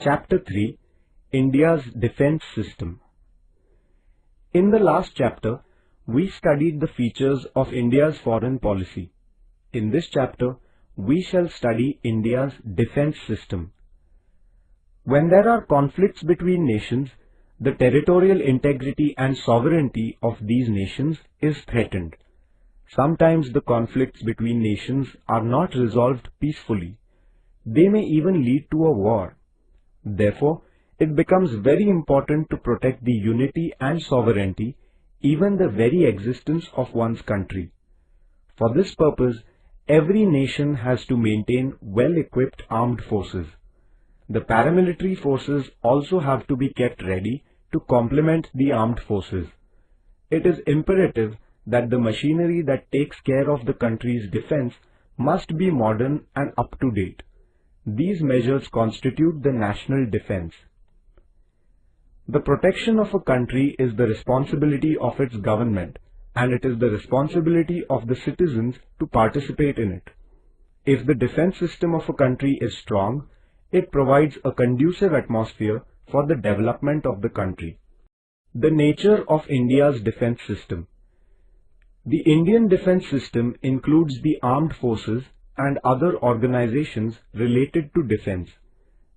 Chapter 3, India's Defence System. In the last chapter, we studied the features of India's foreign policy. In this chapter, we shall study India's defence system. When there are conflicts between nations, the territorial integrity and sovereignty of these nations is threatened. Sometimes the conflicts between nations are not resolved peacefully. They may even lead to a war. Therefore, it becomes very important to protect the unity and sovereignty, even the very existence of one's country. For this purpose, every nation has to maintain well-equipped armed forces. The paramilitary forces also have to be kept ready to complement the armed forces. It is imperative that the machinery that takes care of the country's defense must be modern and up-to-date. These measures constitute the national defense. The protection of a country is the responsibility of its government, and it is the responsibility of the citizens to participate in it. If the defense system of a country is strong, it provides a conducive atmosphere for the development of the country. The nature of India's defense system. The Indian defense system includes the armed forces and other organizations related to defense.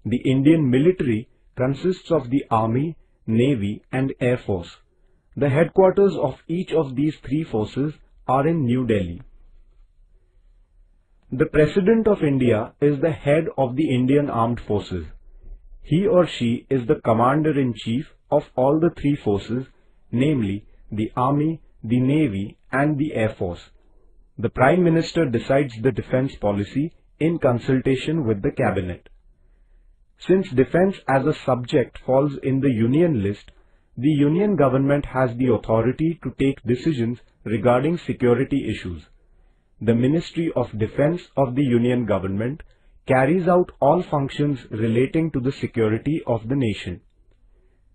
The Indian military consists of the Army, Navy and Air Force. The headquarters of each of these three forces are in New Delhi. The President of India is the head of the Indian Armed Forces. He or she is the Commander-in-Chief of all the three forces, namely the Army, the Navy and the Air Force. The Prime Minister decides the defense policy in consultation with the Cabinet. Since defense as a subject falls in the Union list, the Union government has the authority to take decisions regarding security issues. The Ministry of Defense of the Union government carries out all functions relating to the security of the nation.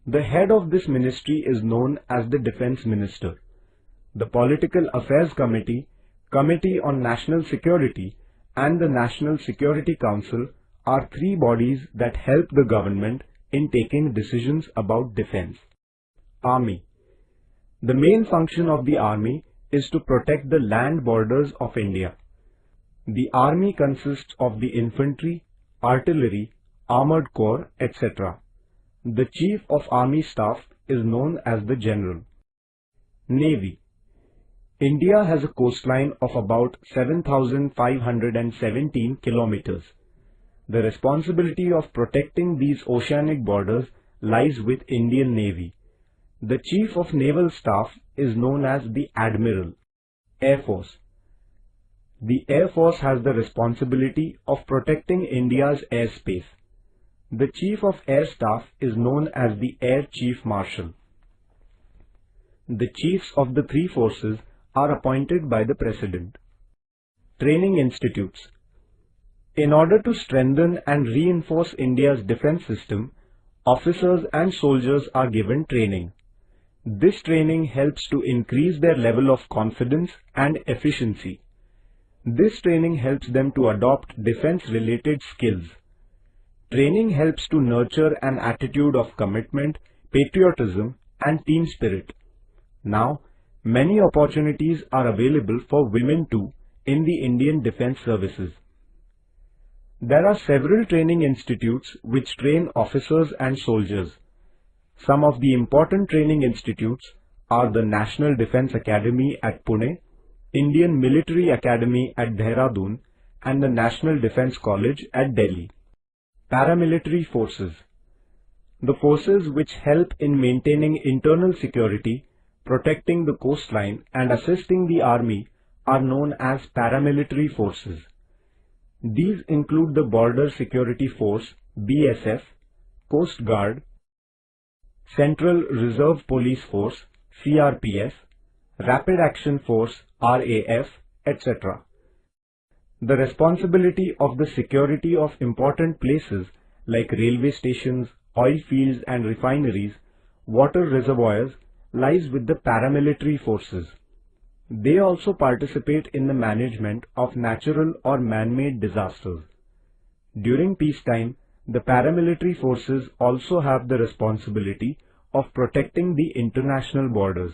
The head of this ministry is known as the Defense Minister. The Political Affairs Committee, Committee on National Security and the National Security Council are three bodies that help the government in taking decisions about defense. Army. The main function of the Army is to protect the land borders of India. The Army consists of the infantry, artillery, armored corps, etc. The Chief of Army Staff is known as the General. Navy. India has a coastline of about 7,517 kilometers. The responsibility of protecting these oceanic borders lies with Indian Navy. The Chief of Naval Staff is known as the Admiral. Air Force. The Air Force has the responsibility of protecting India's airspace. The Chief of Air Staff is known as the Air Chief Marshal. The chiefs of the three forces are appointed by the President. Training institutes. In order to strengthen and reinforce India's defense system, officers and soldiers are given training. This training helps to increase their level of confidence and efficiency. This training helps them to adopt defense-related skills. Training helps to nurture an attitude of commitment, patriotism, and team spirit. Now, many opportunities are available for women too in the Indian Defence Services. There are several training institutes which train officers and soldiers. Some of the important training institutes are the National Defence Academy at Pune, Indian Military Academy at Dehradun, and the National Defence College at Delhi. Paramilitary forces. The forces which help in maintaining internal security, protecting the coastline and assisting the army are known as paramilitary forces. These include the Border Security Force (BSF), Coast Guard, Central Reserve Police Force (CRPF), Rapid Action Force (RAF), etc. The responsibility of the security of important places like railway stations, oil fields and refineries, water reservoirs lies with the paramilitary forces. They also participate in the management of natural or man-made disasters. During peacetime, The paramilitary forces also have the responsibility of protecting the international borders.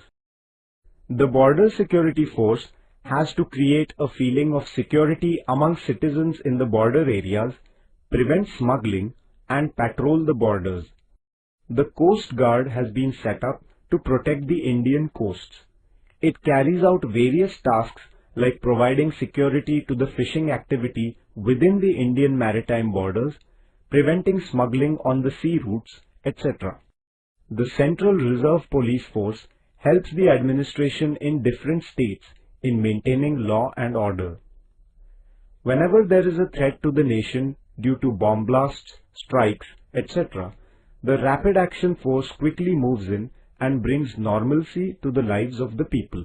The Border Security Force has to create a feeling of security among citizens in the border areas, prevent smuggling, and patrol the borders. The Coast Guard has been set up to protect the Indian coasts. It carries out various tasks like providing security to the fishing activity within the Indian maritime borders, preventing smuggling on the sea routes, etc. The Central Reserve Police Force helps the administration in different states in maintaining law and order. Whenever there is a threat to the nation due to bomb blasts, strikes, etc., the Rapid Action Force quickly moves in and brings normalcy to the lives of the people.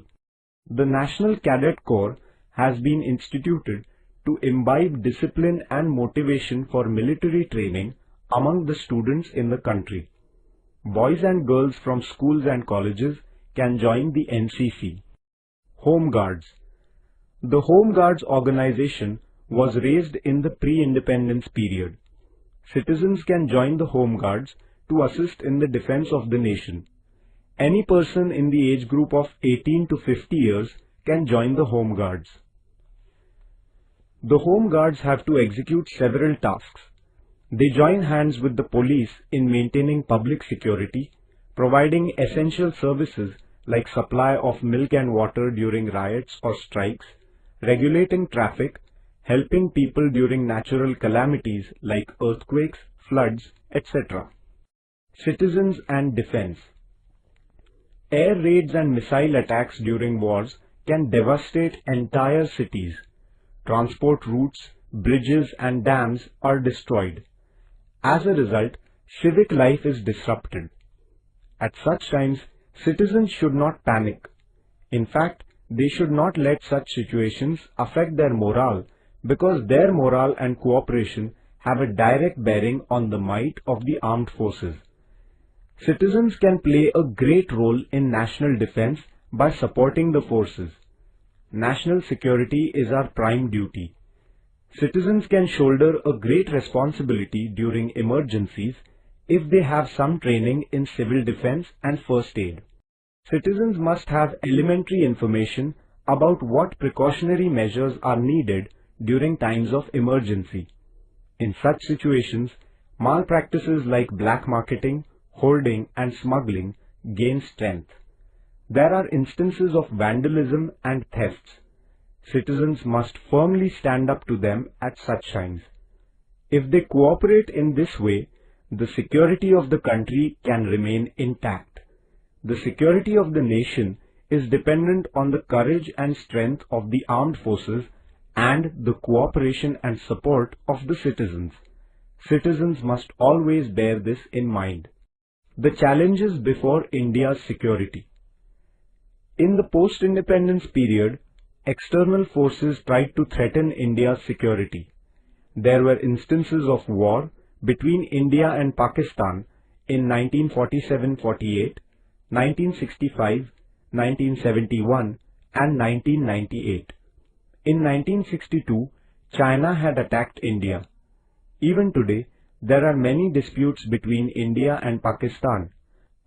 The National Cadet Corps has been instituted to imbibe discipline and motivation for military training among the students in the country. Boys and girls from schools and colleges can join the NCC. Home Guards. The Home Guards organization was raised in the pre-independence period. Citizens can join the Home Guards to assist in the defense of the nation. Any person in the age group of 18 to 50 years can join the Home Guards. The Home Guards have to execute several tasks. They join hands with the police in maintaining public security, providing essential services like supply of milk and water during riots or strikes, regulating traffic, helping people during natural calamities like earthquakes, floods, etc. Citizens and defense. Air raids and missile attacks during wars can devastate entire cities. Transport routes, bridges and dams are destroyed. As a result, civic life is disrupted. At such times, citizens should not panic. In fact, they should not let such situations affect their morale, because their morale and cooperation have a direct bearing on the might of the armed forces. Citizens can play a great role in national defense by supporting the forces. National security is our prime duty. Citizens can shoulder a great responsibility during emergencies if they have some training in civil defense and first aid. Citizens must have elementary information about what precautionary measures are needed during times of emergency. In such situations, malpractices like black marketing, hoarding and smuggling gain strength. There are instances of vandalism and thefts. Citizens must firmly stand up to them at such times. If they cooperate in this way, the security of the country can remain intact. The security of the nation is dependent on the courage and strength of the armed forces and the cooperation and support of the citizens. Citizens must always bear this in mind. The challenges before India's security. In the post-independence period, external forces tried to threaten India's security. There were instances of war between India and Pakistan in 1947-48, 1965, 1971 and 1998. In 1962, China had attacked India. Even today, there are many disputes between India and Pakistan.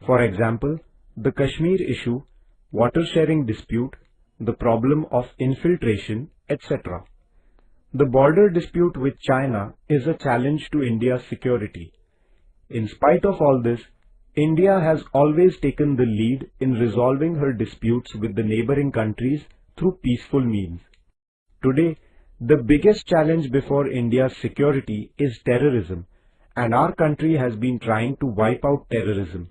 For example, the Kashmir issue, water sharing dispute, the problem of infiltration, etc. The border dispute with China is a challenge to India's security. In spite of all this, India has always taken the lead in resolving her disputes with the neighboring countries through peaceful means. Today, the biggest challenge before India's security is terrorism, and our country has been trying to wipe out terrorism.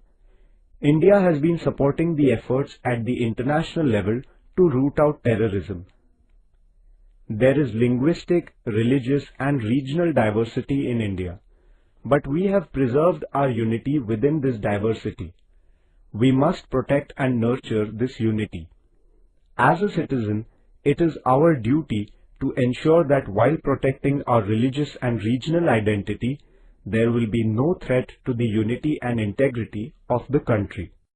India has been supporting the efforts at the international level to root out terrorism. There is linguistic, religious and regional diversity in India, but we have preserved our unity within this diversity. We must protect and nurture this unity. As a citizen, it is our duty to ensure that while protecting our religious and regional identity, there will be no threat to the unity and integrity of the country.